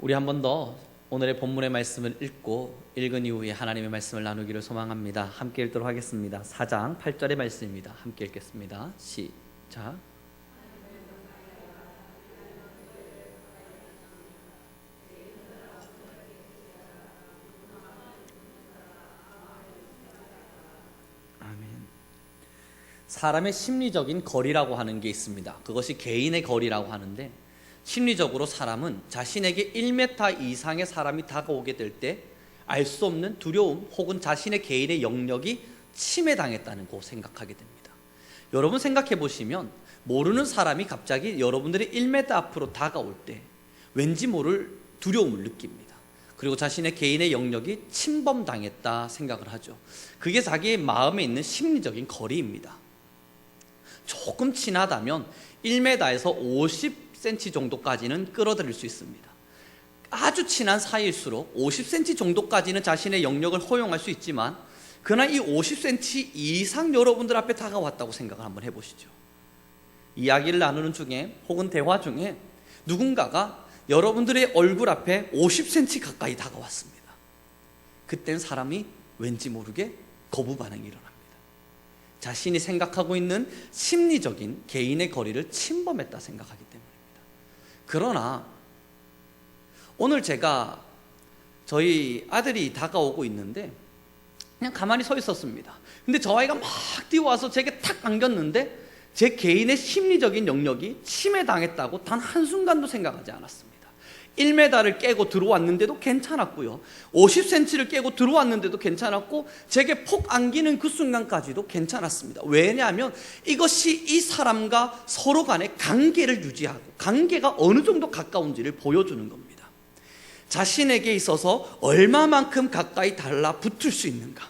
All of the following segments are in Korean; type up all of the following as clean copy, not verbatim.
우리 한 번 더 오늘의 본문의 말씀을 읽은 이후에 하나님의 말씀을 나누기를 소망합니다. 함께 읽도록 하겠습니다. 4장 8절의 말씀입니다. 함께 읽겠습니다. 시작. 아멘. 사람의 심리적인 거리라고 하는 게 있습니다. 그것이 개인의 거리라고 하는데, 심리적으로 사람은 자신에게 1m 이상의 사람이 다가오게 될 때 알 수 없는 두려움 혹은 자신의 개인의 영역이 침해당했다는 거 생각하게 됩니다. 여러분 생각해 보시면 모르는 사람이 갑자기 여러분들의 1m 앞으로 다가올 때 왠지 모를 두려움을 느낍니다. 그리고 자신의 개인의 영역이 침범당했다 생각을 하죠. 그게 자기의 마음에 있는 심리적인 거리입니다. 조금 친하다면 1m에서 50cm 정도까지는 끌어들일 수 있습니다. 아주 친한 사이일수록 50cm 정도까지는 자신의 영역을 허용할 수 있지만, 그러나 이 50cm 이상 여러분들 앞에 다가왔다고 생각을 한번 해보시죠. 이야기를 나누는 중에 혹은 대화 중에 누군가가 여러분들의 얼굴 앞에 50cm 가까이 다가왔습니다. 그땐 사람이 왠지 모르게 거부 반응이 일어납니다. 자신이 생각하고 있는 심리적인 개인의 거리를 침범했다 생각하기 때문입니다. 그러나 오늘 제가 저희 아들이 다가오고 있는데 그냥 가만히 서 있었습니다. 근데 저 아이가 막 뛰어와서 제게 탁 안겼는데 제 개인의 심리적인 영역이 침해당했다고 단 한순간도 생각하지 않았습니다. 1m를 깨고 들어왔는데도 괜찮았고요, 50cm를 깨고 들어왔는데도 괜찮았고, 제게 폭 안기는 그 순간까지도 괜찮았습니다. 왜냐하면 이것이 이 사람과 서로 간의 관계를 유지하고 관계가 어느 정도 가까운지를 보여주는 겁니다. 자신에게 있어서 얼마만큼 가까이 달라붙을 수 있는가,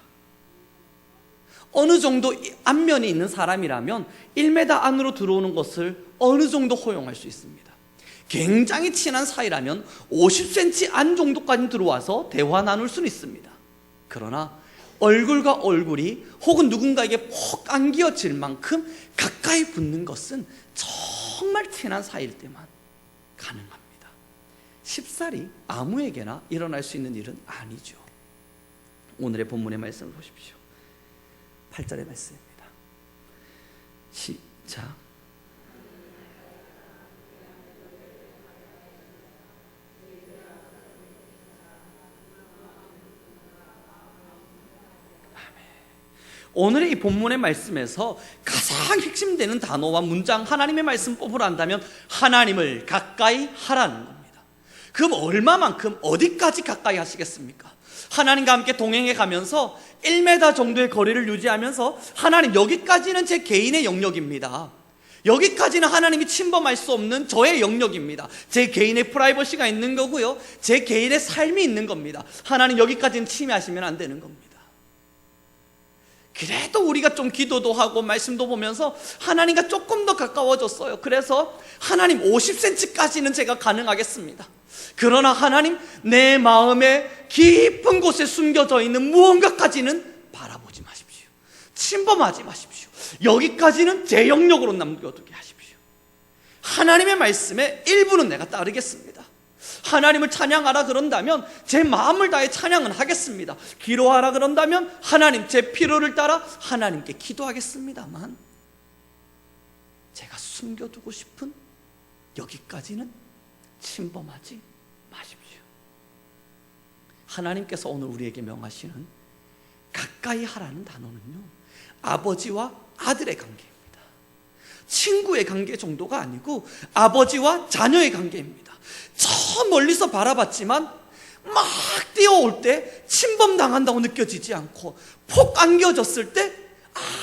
어느 정도 안면이 있는 사람이라면 1m 안으로 들어오는 것을 어느 정도 허용할 수 있습니다. 굉장히 친한 사이라면 50cm 안 정도까지 들어와서 대화 나눌 수는 있습니다. 그러나 얼굴과 얼굴이 혹은 누군가에게 폭 안기어질 만큼 가까이 붙는 것은 정말 친한 사이일 때만 가능합니다. 쉽사리 아무에게나 일어날 수 있는 일은 아니죠. 오늘의 본문의 말씀을 보십시오. 8절의 말씀입니다. 시작. 오늘의 이 본문의 말씀에서 가장 핵심되는 단어와 문장, 하나님의 말씀 뽑으라 한다면 하나님을 가까이 하라는 겁니다. 그럼 얼마만큼, 어디까지 가까이 하시겠습니까? 하나님과 함께 동행해 가면서 1m 정도의 거리를 유지하면서 하나님, 여기까지는 제 개인의 영역입니다. 여기까지는 하나님이 침범할 수 없는 저의 영역입니다. 제 개인의 프라이버시가 있는 거고요, 제 개인의 삶이 있는 겁니다. 하나님, 여기까지는 침해하시면 안 되는 겁니다. 그래도 우리가 좀 기도도 하고 말씀도 보면서 하나님과 조금 더 가까워졌어요. 그래서 하나님, 50cm까지는 제가 가능하겠습니다. 그러나 하나님, 내 마음의 깊은 곳에 숨겨져 있는 무언가까지는 바라보지 마십시오. 침범하지 마십시오. 여기까지는 제 영역으로 남겨두게 하십시오. 하나님의 말씀의 일부는 내가 따르겠습니다. 하나님을 찬양하라 그런다면 제 마음을 다해 찬양은 하겠습니다. 기도하라 그런다면 하나님, 제 필요를 따라 하나님께 기도하겠습니다만, 제가 숨겨두고 싶은 여기까지는 침범하지 마십시오. 하나님께서 오늘 우리에게 명하시는 가까이 하라는 단어는요, 아버지와 아들의 관계입니다. 친구의 관계 정도가 아니고 아버지와 자녀의 관계입니다. 저 멀리서 바라봤지만 막 뛰어올 때 침범당한다고 느껴지지 않고, 폭 안겨졌을 때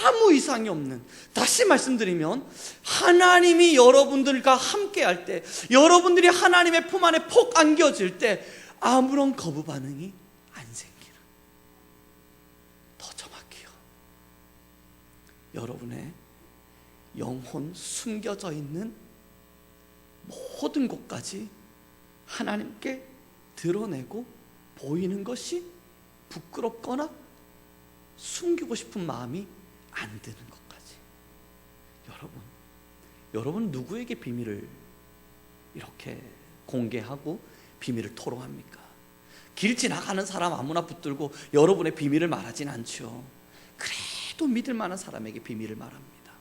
아무 이상이 없는, 다시 말씀드리면 하나님이 여러분들과 함께 할 때, 여러분들이 하나님의 품 안에 폭 안겨질 때 아무런 거부 반응이 안 생기는, 더 정확히요, 여러분의 영혼 숨겨져 있는 모든 곳까지 하나님께 드러내고 보이는 것이 부끄럽거나 숨기고 싶은 마음이 안 드는 것까지. 여러분 누구에게 비밀을 이렇게 공개하고 비밀을 토로합니까? 길 지나가는 사람 아무나 붙들고 여러분의 비밀을 말하진 않죠. 그래도 믿을 만한 사람에게 비밀을 말합니다.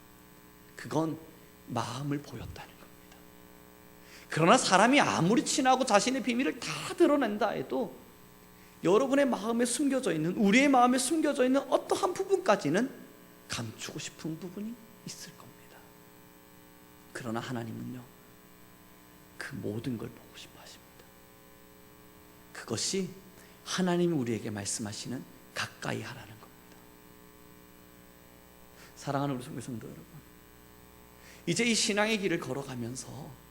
그건 마음을 보였다는 겁니다. 그러나 사람이 아무리 친하고 자신의 비밀을 다 드러낸다 해도 여러분의 마음에 숨겨져 있는, 우리의 마음에 숨겨져 있는 어떠한 부분까지는 감추고 싶은 부분이 있을 겁니다. 그러나 하나님은요, 그 모든 걸 보고 싶어 하십니다. 그것이 하나님이 우리에게 말씀하시는 가까이 하라는 겁니다. 사랑하는 우리 성도 여러분, 이제 이 신앙의 길을 걸어가면서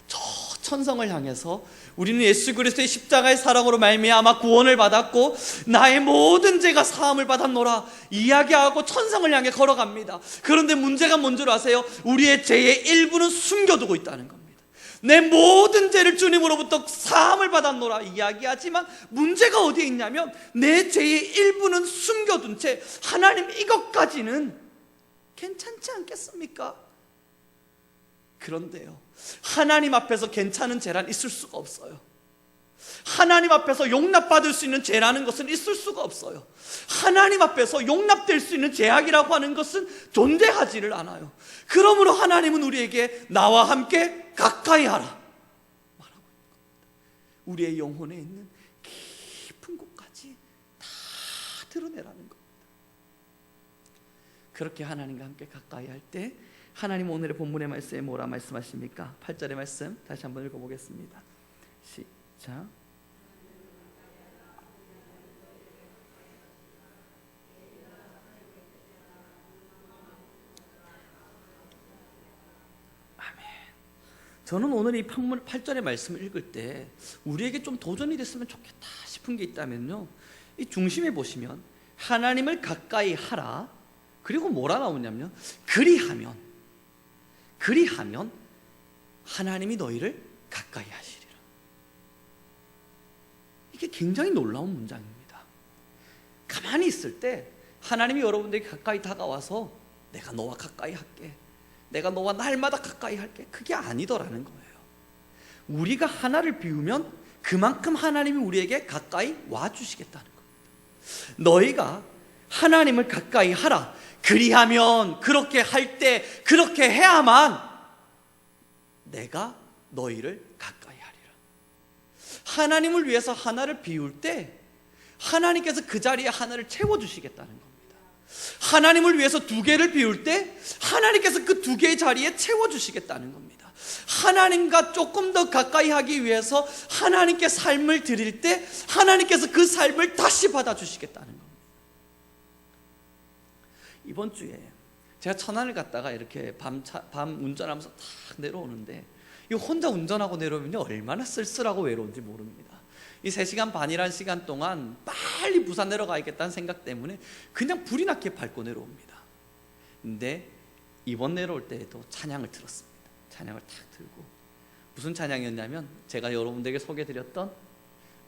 저 천성을 향해서 우리는 예수 그리스도의 십자가의 사랑으로 말미암아 구원을 받았고 나의 모든 죄가 사함을 받았노라 이야기하고 천성을 향해 걸어갑니다. 그런데 문제가 뭔 줄 아세요? 우리의 죄의 일부는 숨겨두고 있다는 겁니다. 내 모든 죄를 주님으로부터 사함을 받았노라 이야기하지만 문제가 어디에 있냐면 내 죄의 일부는 숨겨둔 채 하나님 이것까지는 괜찮지 않겠습니까? 그런데요, 하나님 앞에서 괜찮은 죄란 있을 수가 없어요. 하나님 앞에서 용납받을 수 있는 죄라는 것은 있을 수가 없어요. 하나님 앞에서 용납될 수 있는 죄악이라고 하는 것은 존재하지를 않아요. 그러므로 하나님은 우리에게 나와 함께 가까이 하라 말하고 있는 겁니다. 우리의 영혼에 있는 깊은 곳까지 다 드러내라는 겁니다. 그렇게 하나님과 함께 가까이 할 때 하나님 오늘의 본문의 말씀에 뭐라 말씀하십니까? 8절의 말씀 다시 한번 읽어보겠습니다. 시작. 아멘. 저는 오늘 이 8절의 말씀을 읽을 때 우리에게 좀 도전이 됐으면 좋겠다 싶은 게 있다면요, 이 중심에 보시면 하나님을 가까이 하라, 그리고 뭐라 나오냐면요, 그리하면 하나님이 너희를 가까이 하시리라. 이게 굉장히 놀라운 문장입니다. 가만히 있을 때 하나님이 여러분들에게 가까이 다가와서 내가 너와 가까이 할게, 내가 너와 날마다 가까이 할게, 그게 아니더라는 거예요. 우리가 하나를 비우면 그만큼 하나님이 우리에게 가까이 와주시겠다는 겁니다. 너희가 하나님을 가까이 하라, 그리하면, 그렇게 할 때, 그렇게 해야만 내가 너희를 가까이 하리라. 하나님을 위해서 하나를 비울 때 하나님께서 그 자리에 하나를 채워주시겠다는 겁니다. 하나님을 위해서 2개를 비울 때 하나님께서 그 2개의 자리에 채워주시겠다는 겁니다. 하나님과 조금 더 가까이 하기 위해서 하나님께 삶을 드릴 때 하나님께서 그 삶을 다시 받아주시겠다는 겁니다. 이번 주에 제가 천안을 갔다가 이렇게 밤 운전하면서 탁 내려오는데, 이 혼자 운전하고 내려오면요 얼마나 쓸쓸하고 외로운지 모릅니다. 이 3시간 반이라는 시간 동안 빨리 부산 내려가야겠다는 생각 때문에 그냥 불이 나게 밟고 내려옵니다. 근데 이번 내려올 때에도 찬양을 들었습니다. 찬양을 탁 들고, 무슨 찬양이었냐면 제가 여러분들에게 소개해드렸던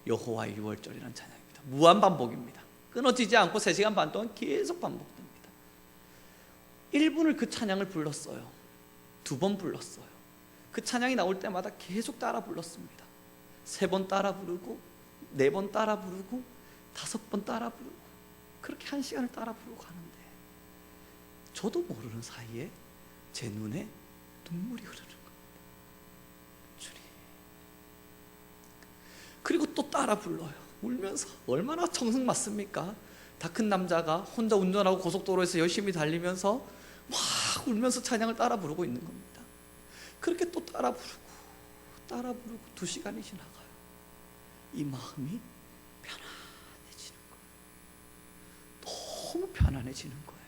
여호와의 유월절이라는 찬양입니다. 무한반복입니다. 끊어지지 않고 3시간 반 동안 계속 반복됩니다. 1분을 그 찬양을 불렀어요. 2번 불렀어요. 그 찬양이 나올 때마다 계속 따라 불렀습니다. 3번 따라 부르고 4번 따라 부르고 5번 따라 부르고, 그렇게 1시간을 따라 부르고 가는데 저도 모르는 사이에 제 눈에 눈물이 흐르는 겁니다. 주님. 그리고 또 따라 불러요. 울면서. 얼마나 정성 맞습니까? 다 큰 남자가 혼자 운전하고 고속도로에서 열심히 달리면서 막 울면서 찬양을 따라 부르고 있는 겁니다. 그렇게 또 따라 부르고 2시간이 지나가요. 이 마음이 편안해지는 거예요. 너무 편안해지는 거예요.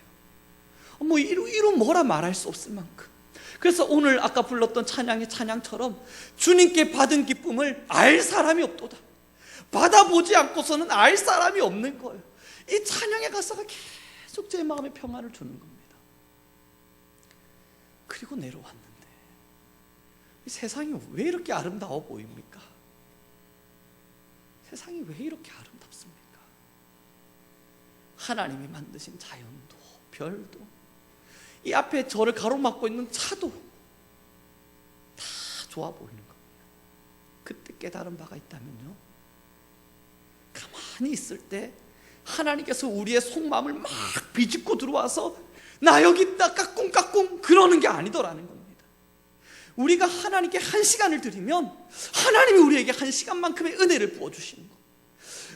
뭐 이루 뭐라 말할 수 없을 만큼. 그래서 오늘 아까 불렀던 찬양의 찬양처럼 주님께 받은 기쁨을 알 사람이 없도다. 받아보지 않고서는 알 사람이 없는 거예요. 이 찬양의 가사가 계속 제 마음에 평안을 주는 겁니다. 그리고 내려왔는데 이 세상이 왜 이렇게 아름다워 보입니까? 세상이 왜 이렇게 아름답습니까? 하나님이 만드신 자연도, 별도, 이 앞에 저를 가로막고 있는 차도 다 좋아 보이는 겁니다. 그때 깨달은 바가 있다면요, 가만히 있을 때 하나님께서 우리의 속마음을 막 비집고 들어와서 나 여기 있다 까꿍까꿍 그러는 게 아니더라는 겁니다. 우리가 하나님께 1시간을 드리면 하나님이 우리에게 1시간만큼의 은혜를 부어주시는 거,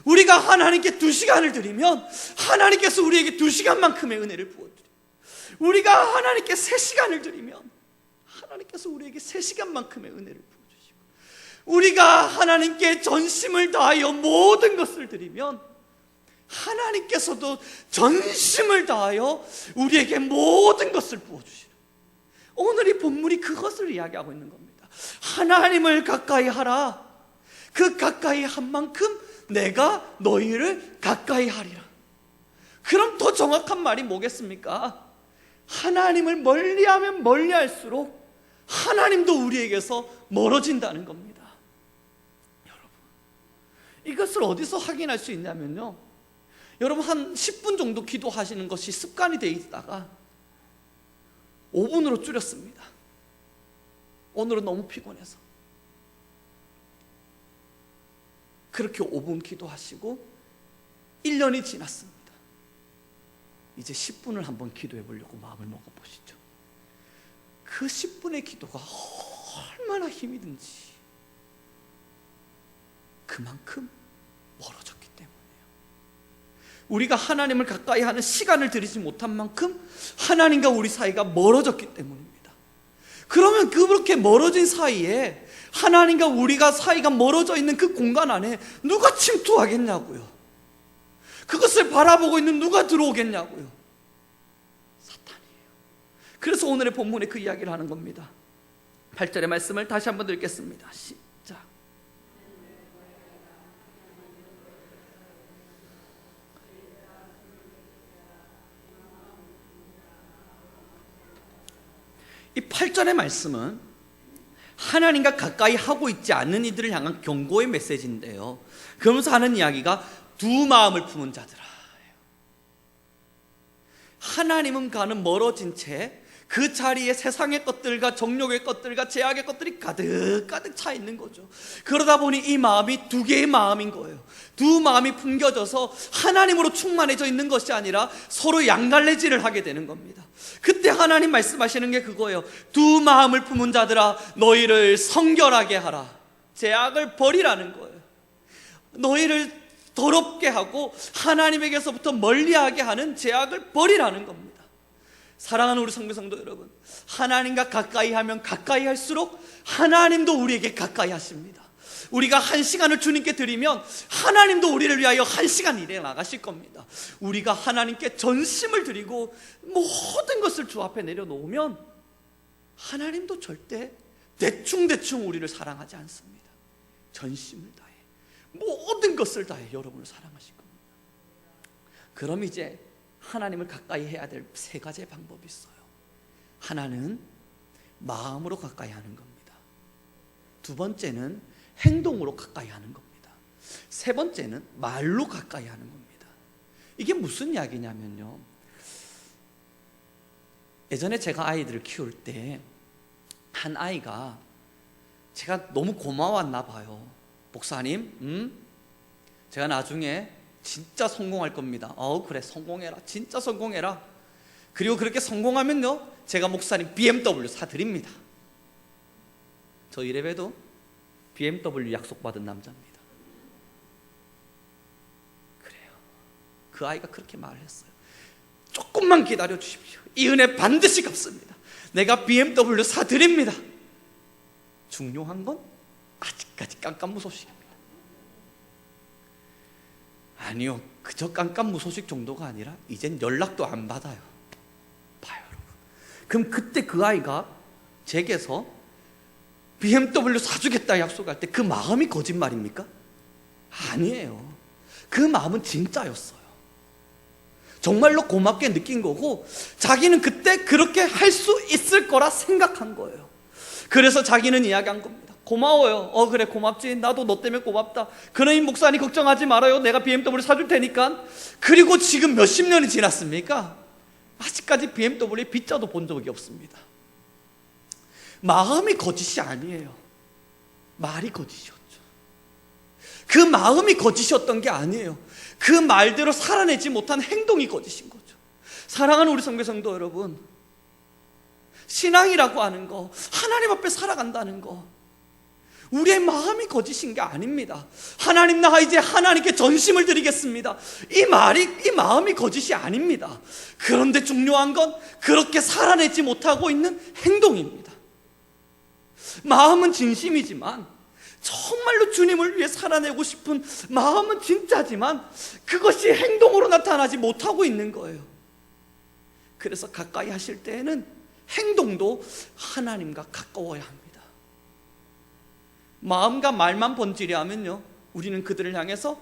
우리가 하나님께 2시간을 드리면 하나님께서 우리에게 2시간만큼의 은혜를 부어드려요. 우리가 하나님께 3시간을 드리면 하나님께서 우리에게 3시간만큼의 은혜를 부어주시고, 우리가 하나님께 전심을 다하여 모든 것을 드리면 하나님께서도 전심을 다하여 우리에게 모든 것을 부어주시는, 오늘 이 본문이 그것을 이야기하고 있는 겁니다. 하나님을 가까이 하라. 그 가까이 한 만큼 내가 너희를 가까이 하리라. 그럼 더 정확한 말이 뭐겠습니까? 하나님을 멀리하면 멀리할수록 하나님도 우리에게서 멀어진다는 겁니다. 여러분, 이것을 어디서 확인할 수 있냐면요, 여러분 한 10분 정도 기도하시는 것이 습관이 되어 있다가 5분으로 줄였습니다. 오늘은 너무 피곤해서. 그렇게 5분 기도하시고 1년이 지났습니다. 이제 10분을 한번 기도해 보려고 마음을 먹어보시죠. 그 10분의 기도가 얼마나 힘이 든지 그만큼 멀어졌기 때문이에요. 우리가 하나님을 가까이 하는 시간을 들이지 못한 만큼 하나님과 우리 사이가 멀어졌기 때문입니다. 그러면 그렇게 멀어진 사이에 하나님과 우리가 사이가 멀어져 있는 그 공간 안에 누가 침투하겠냐고요. 그것을 바라보고 있는 누가 들어오겠냐고요. 사탄이에요. 그래서 오늘의 본문에 그 이야기를 하는 겁니다. 8절의 말씀을 다시 한번 읽겠습니다. 시작. 이 8절의 말씀은 하나님과 가까이 하고 있지 않는 이들을 향한 경고의 메시지인데요, 그러면서 하는 이야기가 두 마음을 품은 자들아. 하나님은 가는 멀어진 채 그 자리에 세상의 것들과 정욕의 것들과 제약의 것들이 가득가득 차 있는 거죠. 그러다 보니 이 마음이 두 개의 마음인 거예요. 두 마음이 품겨져서 하나님으로 충만해져 있는 것이 아니라 서로 양갈래질을 하게 되는 겁니다. 그때 하나님 말씀하시는 게 그거예요. 두 마음을 품은 자들아, 너희를 성결하게 하라. 제약을 버리라는 거예요. 너희를 더럽게 하고 하나님에게서부터 멀리하게 하는 제약을 버리라는 겁니다. 사랑하는 우리 성도 여러분, 하나님과 가까이 하면 가까이 할수록 하나님도 우리에게 가까이 하십니다. 우리가 1시간을 주님께 드리면 하나님도 우리를 위하여 1시간 일해 나가실 겁니다. 우리가 하나님께 전심을 드리고 모든 것을 주 앞에 내려놓으면 하나님도 절대 대충대충 우리를 사랑하지 않습니다. 전심을 다해 모든 것을 다해 여러분을 사랑하실 겁니다. 그럼 이제 하나님을 가까이 해야 될 3가지의 방법이 있어요. 하나는 마음으로 가까이 하는 겁니다. 2번째는 행동으로 가까이 하는 겁니다. 3번째는 말로 가까이 하는 겁니다. 이게 무슨 이야기냐면요, 예전에 제가 아이들을 키울 때 한 아이가 제가 너무 고마웠나 봐요. 목사님, 제가 나중에 진짜 성공할 겁니다. 그래, 성공해라. 진짜 성공해라. 그리고 그렇게 성공하면요, 제가 목사님 BMW 사드립니다. 저 이래봬도 BMW 약속받은 남자입니다. 그래요. 그 아이가 그렇게 말을 했어요. 조금만 기다려 주십시오. 이 은혜 반드시 갚습니다. 내가 BMW 사드립니다. 중요한 건 아직까지 깜깜무소식입니다. 아니요, 그저 깜깜무소식 정도가 아니라 이젠 연락도 안 받아요. 봐요, 여러분. 그럼 그때 그 아이가 제게서 BMW 사주겠다 약속할 때 그 마음이 거짓말입니까? 아니에요. 그 마음은 진짜였어요. 정말로 고맙게 느낀 거고, 자기는 그때 그렇게 할 수 있을 거라 생각한 거예요. 그래서 자기는 이야기한 겁니다. 고마워요. 그래, 고맙지. 나도 너 때문에 고맙다. 그러니 목사님 걱정하지 말아요. 내가 BMW 사줄 테니까. 그리고 지금 몇십 년이 지났습니까? 아직까지 BMW 빗자도 본 적이 없습니다. 마음이 거짓이 아니에요. 말이 거짓이었죠. 그 마음이 거짓이었던 게 아니에요. 그 말대로 살아내지 못한 행동이 거짓인 거죠. 사랑하는 우리 성교 성도 여러분, 신앙이라고 하는 거, 하나님 앞에 살아간다는 거, 우리의 마음이 거짓인 게 아닙니다. 하나님, 나 이제 하나님께 전심을 드리겠습니다, 이 마음이 거짓이 아닙니다. 그런데 중요한 건 그렇게 살아내지 못하고 있는 행동입니다. 마음은 진심이지만, 정말로 주님을 위해 살아내고 싶은 마음은 진짜지만 그것이 행동으로 나타나지 못하고 있는 거예요. 그래서 가까이 하실 때에는 행동도 하나님과 가까워야 합니다. 마음과 말만 번지려 하면요, 우리는 그들을 향해서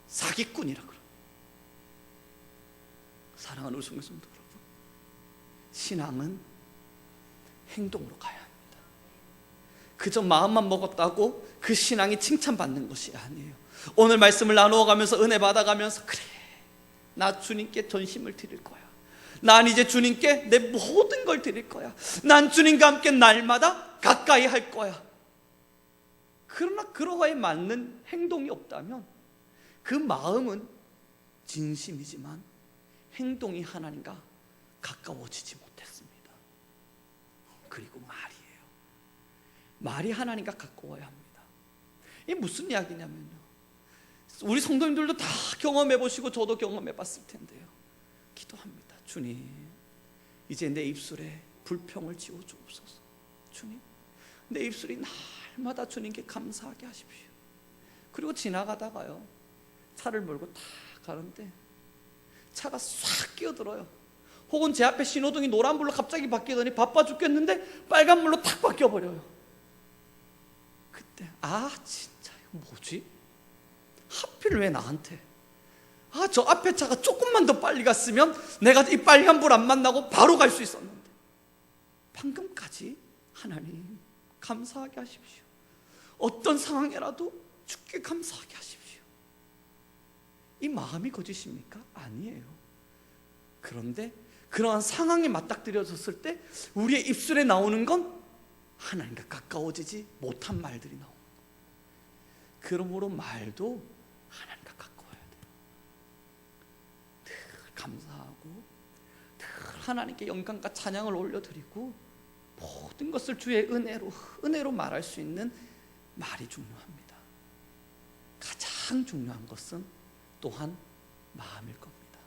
사기꾼이라 그래요. 사랑하는 우리 성도 여러분, 신앙은 행동으로 가야 합니다. 그저 마음만 먹었다고 그 신앙이 칭찬받는 것이 아니에요. 오늘 말씀을 나누어 가면서 은혜 받아가면서, 그래, 나 주님께 전심을 드릴 거야, 난 이제 주님께 내 모든 걸 드릴 거야, 난 주님과 함께 날마다 가까이 할 거야. 그러나 그러하에 맞는 행동이 없다면 그 마음은 진심이지만 행동이 하나님과 가까워지지 못했습니다. 그리고 말이 하나님과 가까워야 합니다. 이게 무슨 이야기냐면요, 우리 성도님들도 다 경험해 보시고 저도 경험해 봤을 텐데요, 기도합니다. 주님, 이제 내 입술에 불평을 지워 주옵소서. 주님, 내 입술이 날마다 주님께 감사하게 하십시오. 그리고 지나가다가요, 차를 몰고 탁 가는데 차가 싹 끼어들어요. 혹은 제 앞에 신호등이 노란불로 갑자기 바뀌더니 바빠 죽겠는데 빨간불로 탁 바뀌어버려요. 그때 진짜 이거 뭐지? 하필 왜 나한테? 저 앞에 차가 조금만 더 빨리 갔으면 내가 이 빨간불 안 만나고 바로 갈 수 있었는데, 방금까지 하나님 감사하게 하십시오. 어떤 상황이라도 주께 감사하게 하십시오. 이 마음이 거짓입니까? 아니에요. 그런데 그러한 상황에 맞닥뜨려졌을 때 우리의 입술에 나오는 건 하나님과 가까워지지 못한 말들이 나옵니다. 그러므로 말도 하나님과 가까워야 돼요. 늘 감사하고 늘 하나님께 영광과 찬양을 올려드리고 모든 것을 주의 은혜로 말할 수 있는 말이 중요합니다. 가장 중요한 것은 또한 마음일 겁니다.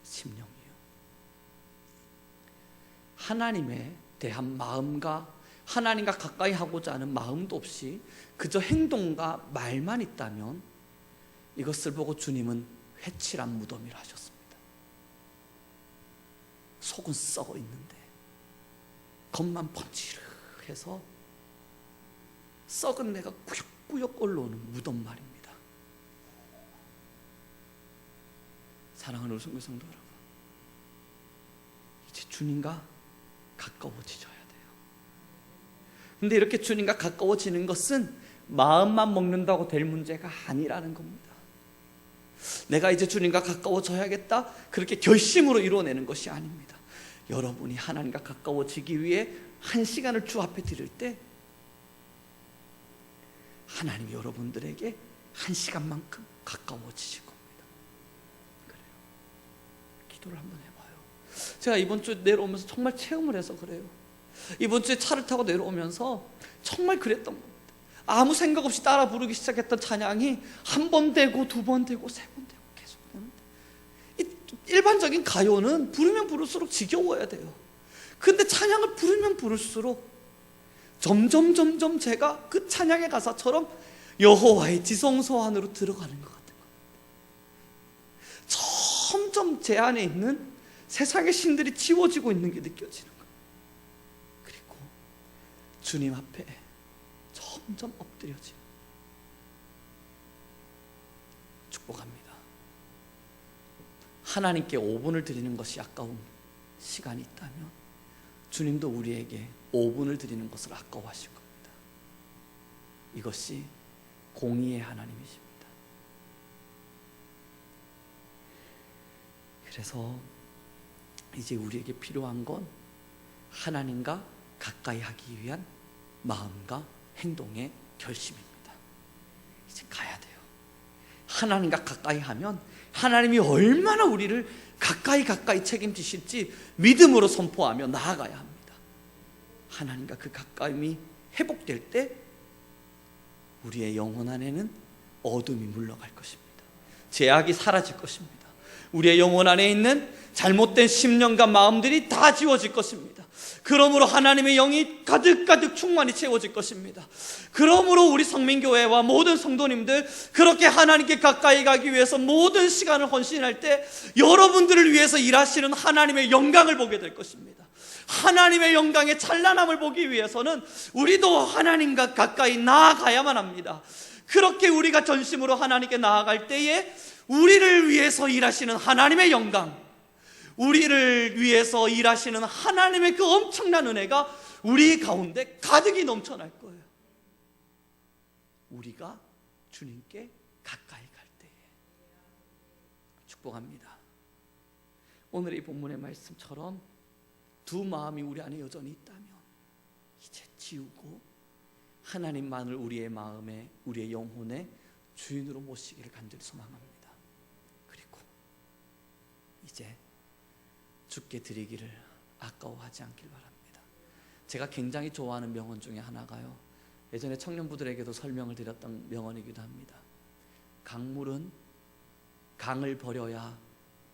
심령이요. 하나님에 대한 마음과 하나님과 가까이 하고자 하는 마음도 없이 그저 행동과 말만 있다면 이것을 보고 주님은 회칠한 무덤이라 하셨습니다. 속은 썩어 있는데 겉만 번지르해서 썩은 내가 꾸역꾸역 올라오는 무덤 말입니다. 사랑하는 성도 여러분, 이제 주님과 가까워지셔야 돼요. 근데 이렇게 주님과 가까워지는 것은 마음만 먹는다고 될 문제가 아니라는 겁니다. 내가 이제 주님과 가까워져야겠다, 그렇게 결심으로 이루어내는 것이 아닙니다. 여러분이 하나님과 가까워지기 위해 한 시간을 주 앞에 드릴 때 하나님이 여러분들에게 한 시간만큼 가까워지실 겁니다. 그래요. 기도를 한번 해봐요. 제가 이번 주 내려오면서 정말 체험을 해서 그래요. 이번 주에 차를 타고 내려오면서 정말 그랬던 겁니다. 아무 생각 없이 따라 부르기 시작했던 찬양이 한 번 되고 두 번 되고 세 번 되고 계속 되는데, 일반적인 가요는 부르면 부를수록 지겨워야 돼요. 근데 찬양을 부르면 부를수록 점점 제가 그 찬양의 가사처럼 여호와의 지성소 안으로 들어가는 것 같은 겁니다. 점점 제 안에 있는 세상의 신들이 지워지고 있는 게 느껴지는 거예요. 그리고 주님 앞에 점점 엎드려지는, 축복합니다. 하나님께 5분을 드리는 것이 아까운 시간이 있다면 주님도 우리에게 5분을 드리는 것을 아까워하실 겁니다. 이것이 공의의 하나님이십니다. 그래서 이제 우리에게 필요한 건 하나님과 가까이 하기 위한 마음과 행동의 결심입니다. 이제 가야 돼요. 하나님과 가까이 하면 하나님이 얼마나 우리를 가까이 책임지실지 믿음으로 선포하며 나아가야 합니다. 하나님과 그 가까움이 회복될 때 우리의 영혼 안에는 어둠이 물러갈 것입니다. 죄악이 사라질 것입니다. 우리의 영혼 안에 있는 잘못된 심령과 마음들이 다 지워질 것입니다. 그러므로 하나님의 영이 가득 충만히 채워질 것입니다. 그러므로 우리 성민교회와 모든 성도님들 그렇게 하나님께 가까이 가기 위해서 모든 시간을 헌신할 때 여러분들을 위해서 일하시는 하나님의 영광을 보게 될 것입니다. 하나님의 영광의 찬란함을 보기 위해서는 우리도 하나님과 가까이 나아가야만 합니다. 그렇게 우리가 전심으로 하나님께 나아갈 때에 우리를 위해서 일하시는 하나님의 영광, 우리를 위해서 일하시는 하나님의 그 엄청난 은혜가 우리 가운데 가득히 넘쳐날 거예요. 우리가 주님께 가까이 갈 때에. 축복합니다. 오늘 이 본문의 말씀처럼 두 마음이 우리 안에 여전히 있다면 이제 지우고 하나님만을 우리의 마음에, 우리의 영혼에 주인으로 모시기를 간절히 소망합니다. 그리고 이제 주께 드리기를 아까워하지 않길 바랍니다. 제가 굉장히 좋아하는 명언 중에 하나가요, 예전에 청년부들에게도 설명을 드렸던 명언이기도 합니다. 강물은 강을 버려야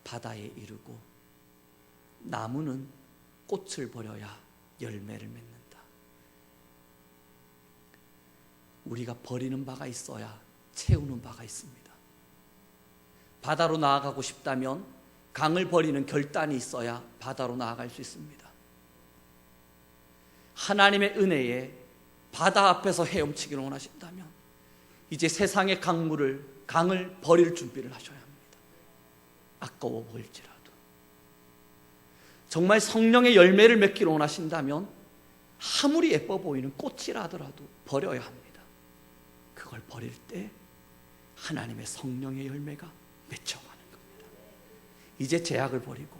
바다에 이르고 나무는 꽃을 버려야 열매를 맺는다. 우리가 버리는 바가 있어야 채우는 바가 있습니다. 바다로 나아가고 싶다면 강을 버리는 결단이 있어야 바다로 나아갈 수 있습니다. 하나님의 은혜에 바다 앞에서 헤엄치기를 원하신다면 이제 세상의 강을 버릴 준비를 하셔야 합니다. 아까워 보일지라도. 정말 성령의 열매를 맺기를 원하신다면 아무리 예뻐 보이는 꽃이라 하더라도 버려야 합니다. 그걸 버릴 때 하나님의 성령의 열매가 맺혀가는 겁니다. 이제 제약을 버리고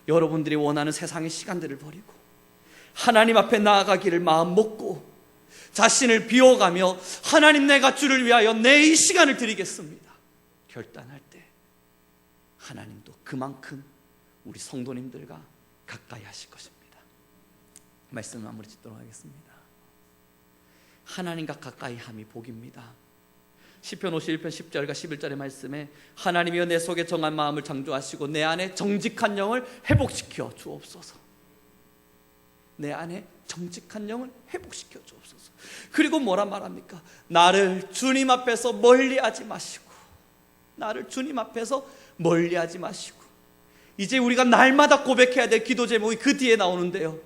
여러분들이 원하는 세상의 시간들을 버리고 하나님 앞에 나아가기를 마음 먹고 자신을 비워가며 하나님, 내가 주를 위하여 내 이 시간을 드리겠습니다 결단할 때 하나님도 그만큼 우리 성도님들과 가까이 하실 것입니다. 말씀 마무리 짓도록 하겠습니다. 하나님과 가까이 함이 복입니다. 시편 51편 10절과 11절의 말씀에 하나님이여 내 속에 정한 마음을 창조하시고 내 안에 정직한 영을 회복시켜 주옵소서. 내 안에 정직한 영을 회복시켜 주옵소서. 그리고 뭐라 말합니까? 나를 주님 앞에서 멀리하지 마시고, 나를 주님 앞에서 멀리하지 마시고. 이제 우리가 날마다 고백해야 될 기도 제목이 그 뒤에 나오는데요,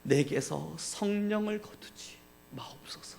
내게서 성령을 거두지 마옵소서.